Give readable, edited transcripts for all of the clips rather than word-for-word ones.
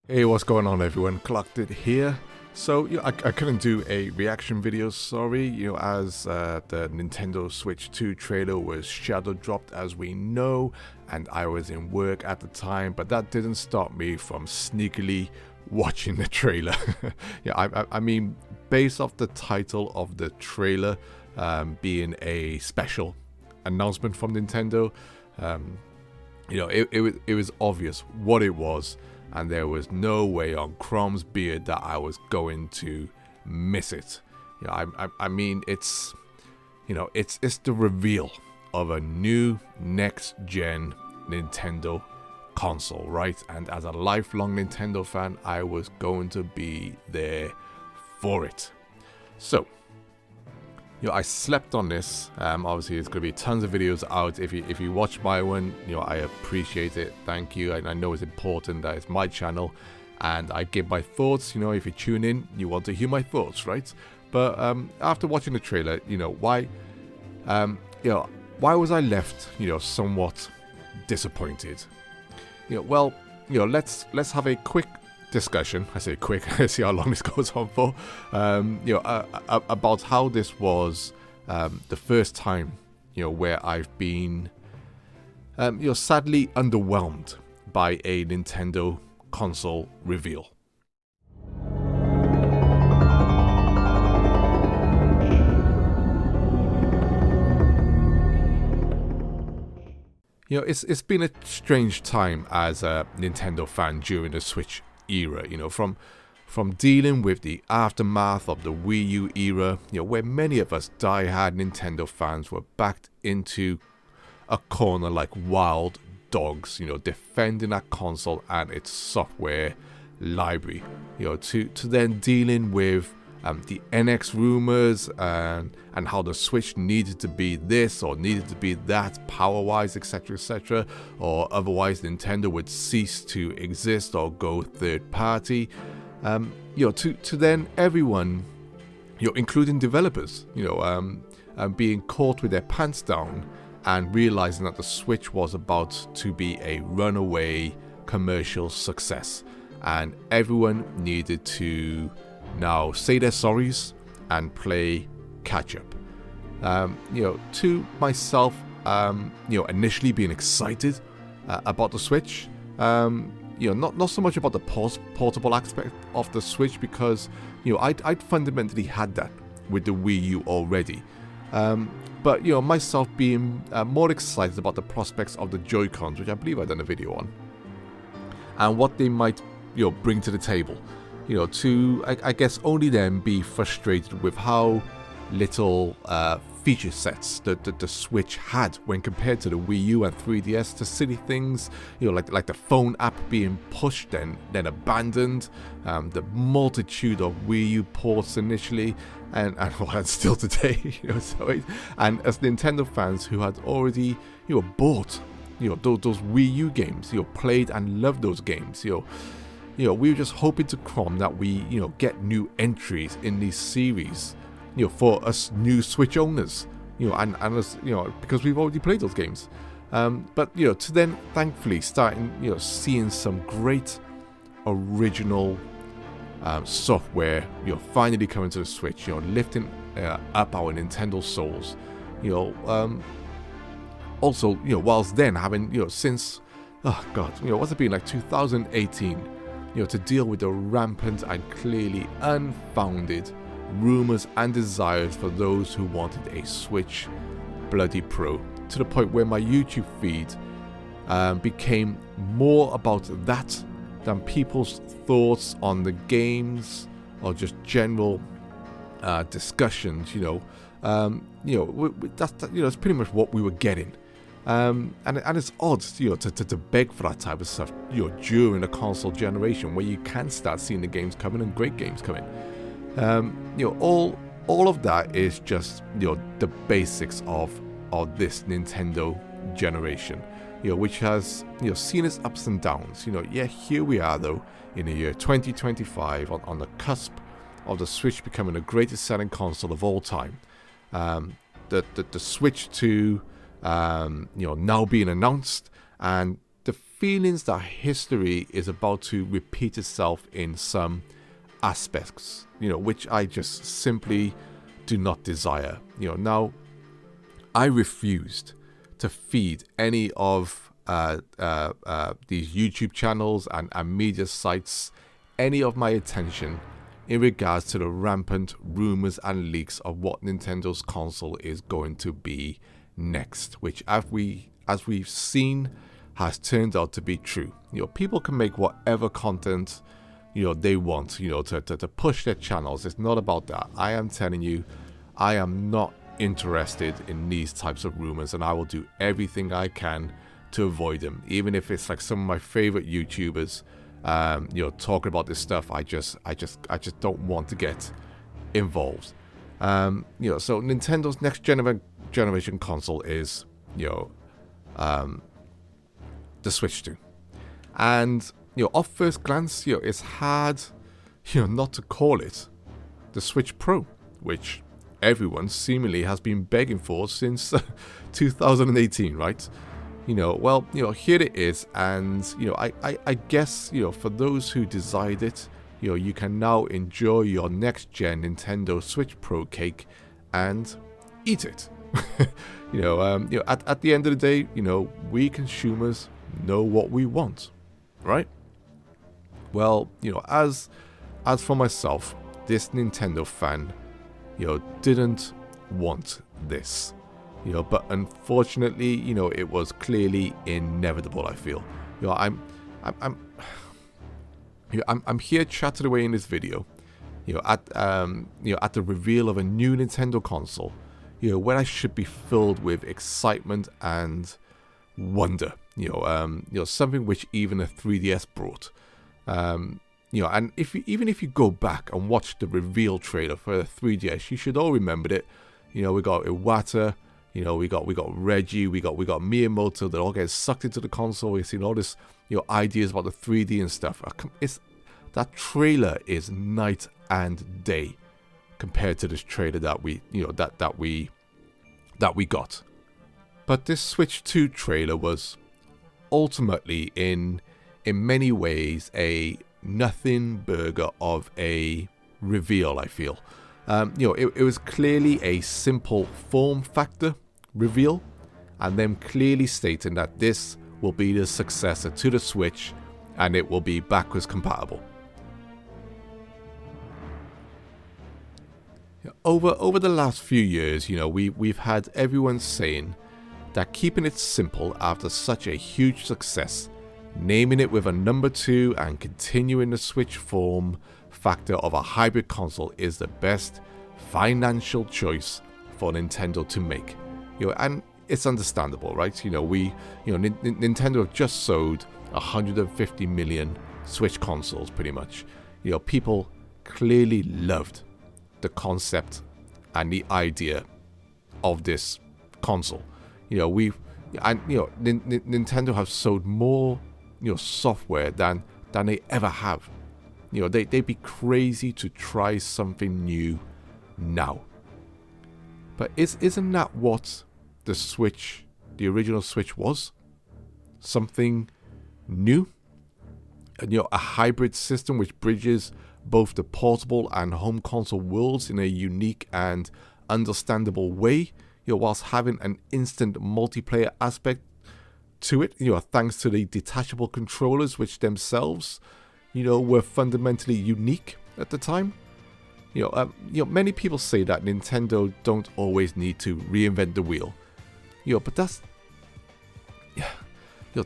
Hey, what's going on everyone? Collected here. So, I couldn't do a reaction video, sorry, as the Nintendo Switch 2 trailer was shadow dropped as we know, and I was in work at the time, but that didn't stop me from sneakily watching the trailer. I mean, based off the title of the trailer being a special announcement from Nintendo, it was obvious what it was. And there was no way on Chrome's beard that I was going to miss it. I mean, it's the reveal of a new next-gen Nintendo console, right? And as a lifelong Nintendo fan, I was going to be there for it. So, I slept on this. Obviously, there's going to be tons of videos out. If you watch my one, I appreciate it. Thank you. And I know it's important that it's my channel, and I give my thoughts. If you tune in, you want to hear my thoughts, right? But after watching the trailer, why was I left, somewhat disappointed? Let's have a quick discussion. I say quick. See how long this goes on for. About how this was the first time, where I've been, sadly underwhelmed by a Nintendo console reveal. It's been a strange time as a Nintendo fan during the Switch era, from dealing with the aftermath of the Wii U era, where many of us die-hard Nintendo fans were backed into a corner like wild dogs, defending that console and its software library, to then dealing with the NX rumors and how the Switch needed to be this or needed to be that power-wise, etc., or otherwise Nintendo would cease to exist or go third-party. To then everyone, including developers, being caught with their pants down and realizing that the Switch was about to be a runaway commercial success, and everyone needed to now say their sorries and play catch up. To myself, initially being excited about the Switch, not so much about the portable aspect of the Switch, because I'd fundamentally had that with the Wii U already. But myself being more excited about the prospects of the Joy-Cons, which I believe I've done a video on, and what they might bring to the table. I guess only then be frustrated with how little feature sets the Switch had when compared to the Wii U and 3DS. To silly things, like the phone app being pushed then abandoned, the multitude of Wii U ports initially, and still today. And as Nintendo fans who had already bought those Wii U games, played and loved those games, we were just hoping to Chrome that we, get new entries in these series, for us new Switch owners, and us, because we've already played those games. But, to then thankfully starting, seeing some great original software, finally coming to the Switch, lifting up our Nintendo souls, also, whilst then having, since, oh God, what's it been, like 2018, to deal with the rampant and clearly unfounded rumors and desires for those who wanted a Switch Bloody Pro, to the point where my YouTube feed became more about that than people's thoughts on the games or just general discussions. That's pretty much what we were getting. And it's odd, to beg for that type of stuff, during a console generation where you can start seeing the games coming and great games coming. All of that is just, the basics of this Nintendo generation, which has, seen its ups and downs. Here we are though, in the year 2025, on the cusp of the Switch becoming the greatest selling console of all time. The Switch 2, now being announced, and the feelings that history is about to repeat itself in some aspects, which I just simply do not desire. Now, I refused to feed any of these YouTube channels and media sites any of my attention in regards to the rampant rumors and leaks of what Nintendo's console is going to be next, which as we've seen has turned out to be true. People can make whatever content they want, to push their channels. It's not about that. I am telling you, I am not interested in these types of rumors, and I will do everything I can to avoid them, even if it's like some of my favorite YouTubers talking about this stuff. I just don't want to get involved. So Nintendo's next generation console is the Switch 2, and off first glance, it's hard not to call it the Switch Pro, which everyone seemingly has been begging for since 2018, right? Well, here it is, and I guess for those who desired it, you can now enjoy your next gen Nintendo Switch Pro cake and eat it. At the end of the day, we consumers know what we want, right? Well, as for myself, this Nintendo fan, didn't want this. But unfortunately, it was clearly inevitable. I feel, I'm here chatting away in this video, at the reveal of a new Nintendo console, where I should be filled with excitement and wonder, something which even a 3DS brought, and even if you go back and watch the reveal trailer for the 3DS, you should all remember it. We got Iwata. We got Reggie, we got Miyamoto that all get sucked into the console. We've seen all this, ideas about the 3D and stuff. That trailer is night and day compared to this trailer that we got. But this Switch 2 trailer was ultimately in many ways a nothing burger of a reveal. I feel, it was clearly a simple form factor reveal, and them clearly stating that this will be the successor to the Switch and it will be backwards compatible. Over the last few years, we've had everyone saying that keeping it simple after such a huge success, naming it with a number 2 and continuing the Switch form factor of a hybrid console is the best financial choice for Nintendo to make. And it's understandable, right? Nintendo have just sold 150 million Switch consoles, pretty much. People clearly loved the concept and the idea of this console. Nintendo have sold more, software than they ever have. They'd be crazy to try something new now. But isn't that what the Switch, the original Switch, was? Something new? And, a hybrid system which bridges both the portable and home console worlds in a unique and understandable way, whilst having an instant multiplayer aspect to it, thanks to the detachable controllers, which themselves, were fundamentally unique at the time. Many people say that Nintendo don't always need to reinvent the wheel. But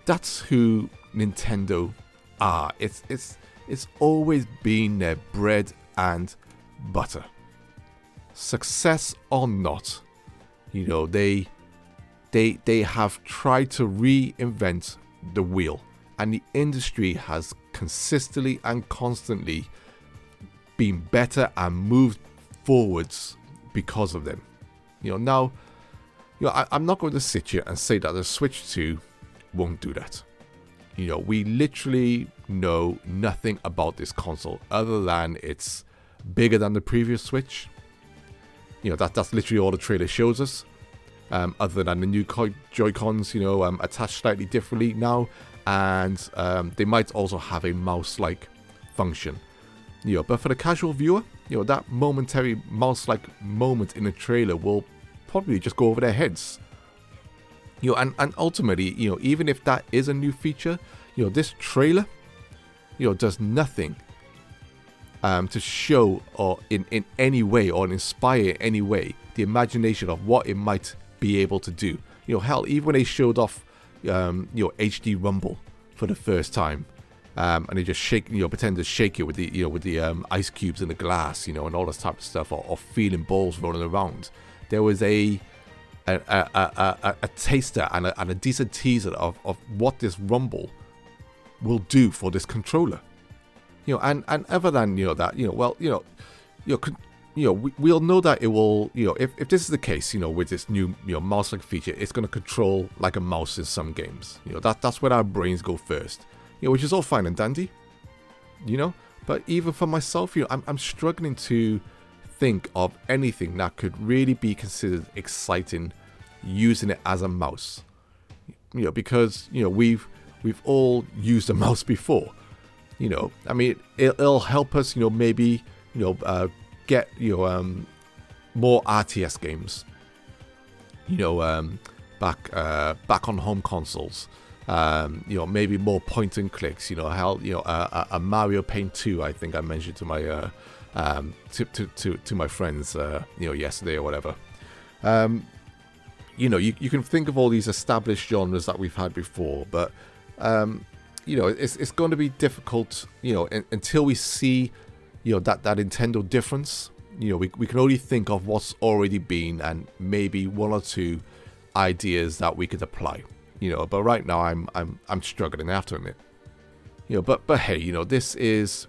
that's who Nintendo are. It's always been their bread and butter. Success or not, they have tried to reinvent the wheel, and the industry has consistently and constantly been better and moved forwards because of them. Now, I'm not going to sit here and say that the Switch 2 won't do that. We literally know nothing about this console other than it's bigger than the previous Switch. That's literally all the trailer shows us. Other than the new Joy-Cons, attached slightly differently now, and they might also have a mouse-like function. But for the casual viewer, that momentary mouse-like moment in the trailer will probably just go over their heads. And ultimately, even if that is a new feature, this trailer, does nothing to show or in any way or inspire in any way the imagination of what it might be able to do. Hell, even when they showed off, HD Rumble for the first time, and they just pretend to shake it with the ice cubes in the glass, and all this type of stuff, or feeling balls rolling around. There was a taster and a decent teaser of what this Rumble will do for this controller. And other than that, we'll know that it will, if this is the case, with this new mouse-like feature, it's going to control like a mouse in some games. That's where our brains go first. Which is all fine and dandy. But even for myself, I'm struggling to think of anything that could really be considered exciting using it as a mouse. Because we've all used a mouse before. I mean, it'll help us, maybe get more RTS games. Back on home consoles. Maybe more point and clicks. A Mario Paint 2. I think I mentioned to my to my friends yesterday or whatever. You can think of all these established genres that we've had before, but it's going to be difficult, until we see, that Nintendo difference. We can only think of what's already been and maybe one or two ideas that we could apply. But right now I'm struggling, I have to admit. But hey, this is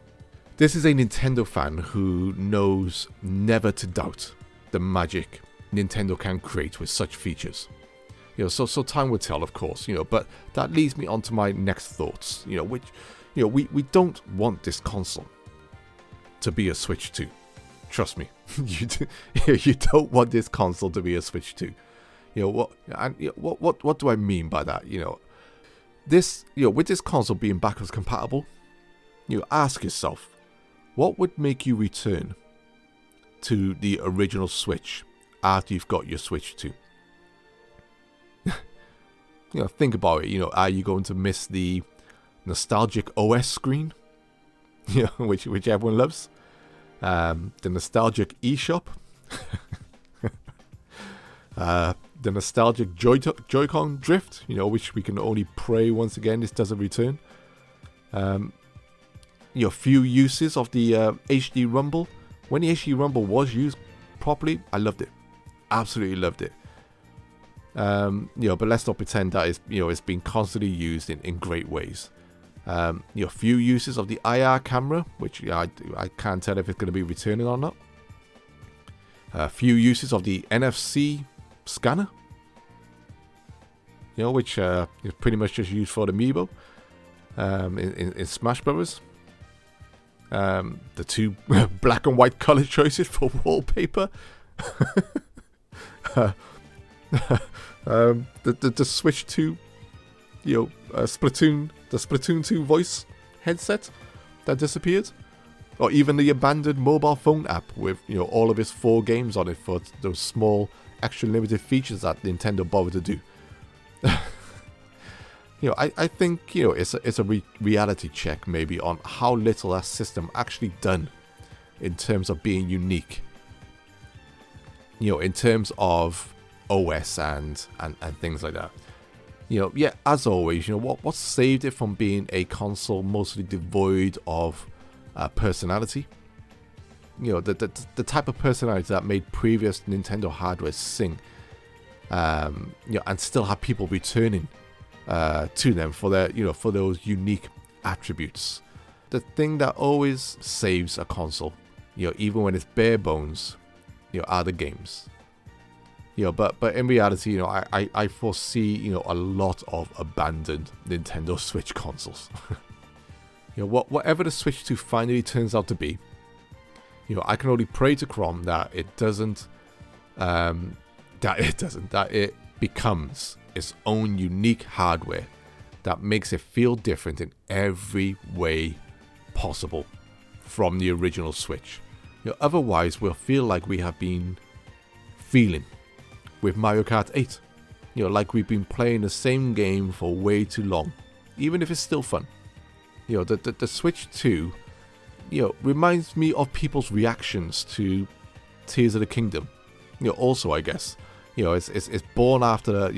a Nintendo fan who knows never to doubt the magic Nintendo can create with such features. So time will tell, of course, but that leads me on to my next thoughts, which, we don't want this console to be a Switch 2. Trust me, you don't want this console to be a Switch 2. What do I mean by that? This, with this console being backwards compatible, ask yourself, what would make you return to the original Switch after you've got your Switch 2? Think about it. Are you going to miss the nostalgic OS screen, which everyone loves? The nostalgic eShop, the nostalgic Joy-Con drift, which we can only pray once again this doesn't return. Few uses of the HD Rumble. When the HD Rumble was used properly, I loved it. Absolutely loved it. But let's not pretend that it's been constantly used in great ways. Few uses of the IR camera, which I can't tell if it's going to be returning or not. Few uses of the NFC scanner, which is pretty much just used for the Amiibo in Smash Brothers. The two black and white color choices for wallpaper. The Switch 2, Splatoon, the Splatoon 2 voice headset that disappeared, or even the abandoned mobile phone app with all of its 4 games on it for those small extra limited features that Nintendo bothered to do. I think it's a reality check maybe on how little that system actually done in terms of being unique. In terms of OS and things like that. As always, what saved it from being a console mostly devoid of personality? The type of personality that made previous Nintendo hardware sing, and still have people returning to them for their, for those unique attributes. The thing that always saves a console, even when it's bare bones, are the games. But in reality, I foresee, a lot of abandoned Nintendo Switch consoles. Whatever the Switch 2 finally turns out to be, I can only pray to Crom that it doesn't, that it becomes its own unique hardware that makes it feel different in every way possible from the original Switch. Otherwise, we'll feel like we have been feeling with Mario Kart 8. Like we've been playing the same game for way too long, even if it's still fun. The Switch 2, reminds me of people's reactions to Tears of the Kingdom. Also, I guess, it's born after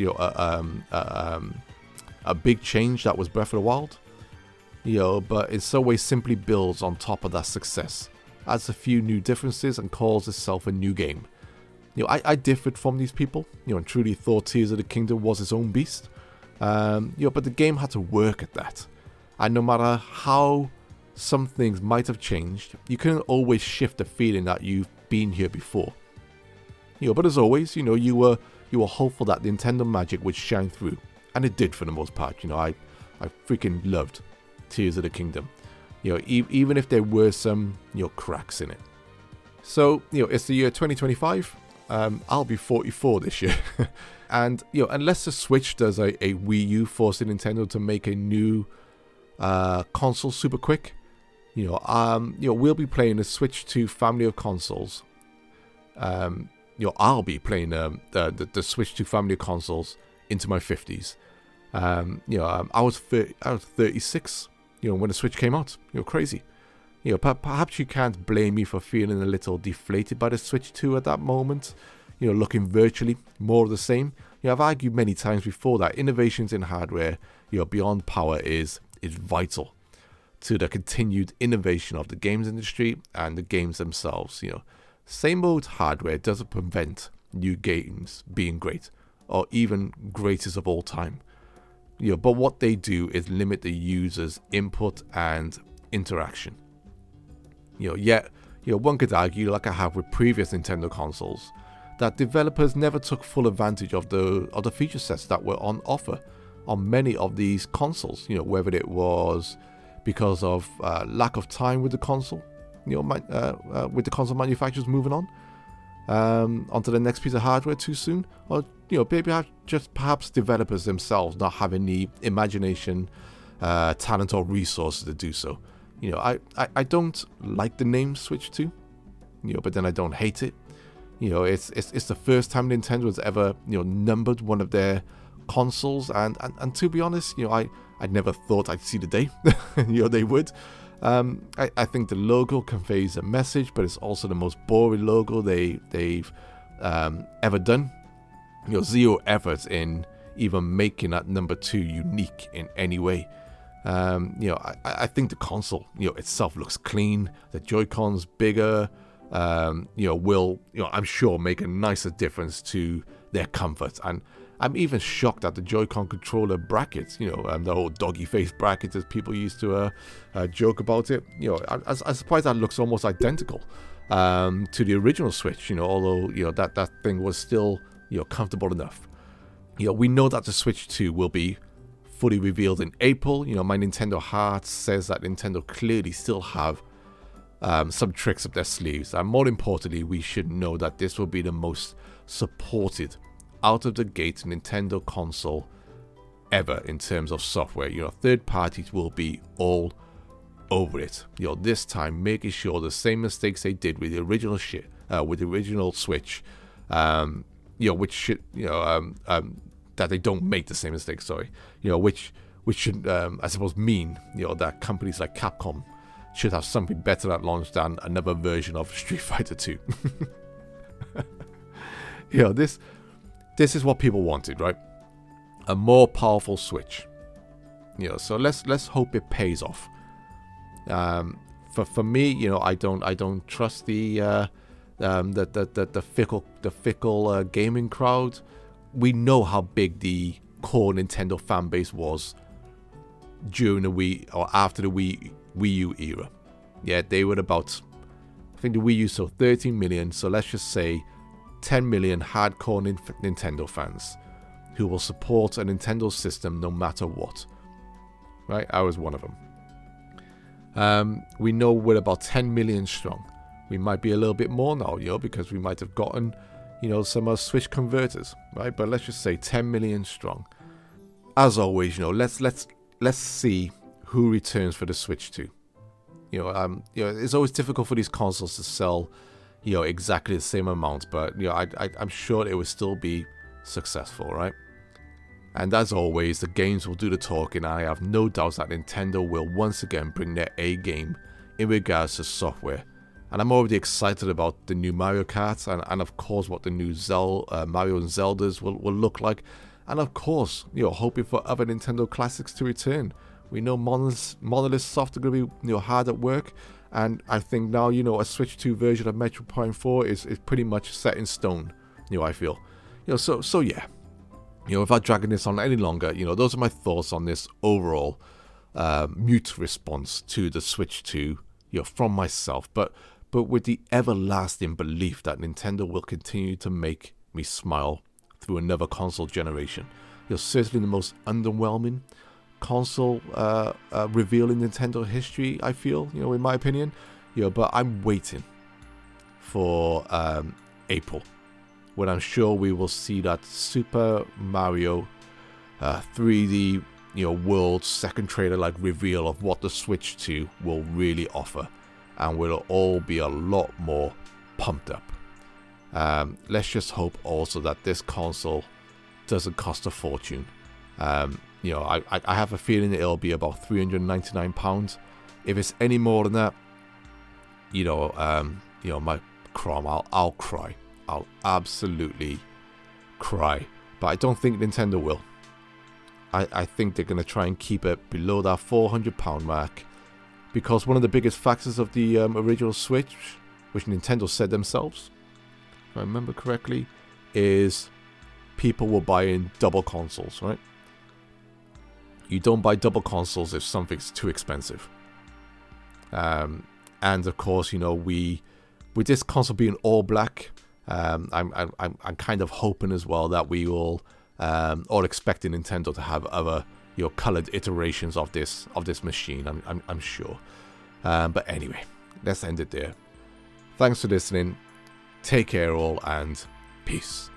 a big change that was Breath of the Wild. But in some ways simply builds on top of that success, adds a few new differences, and calls itself a new game. I differed from these people, and truly thought Tears of the Kingdom was its own beast. But the game had to work at that. And no matter how some things might have changed, you couldn't always shift the feeling that you've been here before. But as always, you were hopeful that Nintendo magic would shine through, and it did for the most part. I freaking loved Tears of the Kingdom. Even if there were some cracks in it. So it's the year 2025. I'll be 44 this year. And unless the Switch does a Wii U forcing Nintendo to make a new console super quick, we'll be playing the Switch 2 family of consoles. I'll be playing the Switch 2 family of consoles into my 50s. I was 36, when the Switch came out. Crazy. Perhaps you can't blame me for feeling a little deflated by the Switch 2 at that moment. Looking virtually more of the same. I've argued many times before that innovations in hardware, beyond power is vital to the continued innovation of the games industry and the games themselves. Same old hardware doesn't prevent new games being great, or even greatest of all time. But what they do is limit the user's input and interaction. Yet, one could argue, like I have with previous Nintendo consoles, that developers never took full advantage of the feature sets that were on offer on many of these consoles. Whether it was because of lack of time with the console, with the console manufacturers moving on onto the next piece of hardware too soon, or maybe just perhaps developers themselves not having the imagination, talent, or resources to do so. I don't like the name Switch 2, but then I don't hate it. It's the first time Nintendo has ever numbered one of their consoles, and to be honest, I never thought I'd see the day they would. I think the logo conveys a message, but it's also the most boring logo they've ever done. Zero effort in even making that number 2 unique in any way. I think the console, itself looks clean. The Joy-Cons bigger, will, I'm sure make a nicer difference to their comfort. And I'm even shocked that the Joy-Con controller brackets, the whole doggy face brackets as people used to joke about it. I'm surprised that looks almost identical to the original Switch. Although that thing was still comfortable enough. We know that the Switch 2 will be fully revealed in April. My Nintendo heart says that Nintendo clearly still have some tricks up their sleeves, and more importantly, we should know that this will be the most supported out of the gate Nintendo console ever in terms of software. Third parties will be all over it. This time making sure the same mistakes they did with the original Switch, which should that they don't make the same mistakes. Which should I suppose mean that companies like Capcom should have something better at launch than another version of Street Fighter 2. This is what people wanted, right? A more powerful Switch. So let's hope it pays off. For me, I don't trust the fickle gaming crowd. We know how big the core Nintendo fan base was during the Wii or after the Wii U era. Yeah, they were about, I think the Wii U sold 13 million, so let's just say 10 million hardcore Nintendo fans who will support a Nintendo system no matter what. Right? I was one of them. We know we're about 10 million strong. We might be a little bit more now, because we might have gotten, some Switch converters, right? But let's just say 10 million strong. as always, let's see who returns for the Switch 2. It's always difficult for these consoles to sell, exactly the same amount, but I'm sure it will still be successful, right? And as always, the games will do the talking. I have no doubts that Nintendo will once again bring their A game in regards to software. And I'm already excited about the new Mario Kart and of course what the new Mario and Zeldas will look like. And of course, hoping for other Nintendo classics to return. We know Monolith Soft are going to be hard at work. And I think now, a Switch 2 version of Metroid Prime 4 is pretty much set in stone, I feel. So yeah. Without dragging this on any longer, those are my thoughts on this overall mute response to the Switch 2, from myself. But with the everlasting belief that Nintendo will continue to make me smile through another console generation. Certainly the most underwhelming console reveal in Nintendo history, I feel, in my opinion. But I'm waiting for April, when I'm sure we will see that Super Mario 3D World second trailer reveal of what the Switch 2 will really offer, and we'll all be a lot more pumped up. Let's just hope also that this console doesn't cost a fortune. I have a feeling it'll be about £399. If it's any more than that, my Crom, I'll cry. I'll absolutely cry. But I don't think Nintendo will. I think they're going to try and keep it below that £400 mark, because one of the biggest factors of the original Switch, which Nintendo said themselves, if I remember correctly, is people were buying double consoles, right? You don't buy double consoles if something's too expensive. And of course, with this console being all black, I'm kind of hoping as well that we will all expecting Nintendo to have other colored iterations of this machine. I'm sure. But anyway, let's end it there. Thanks for listening. Take care all, and peace.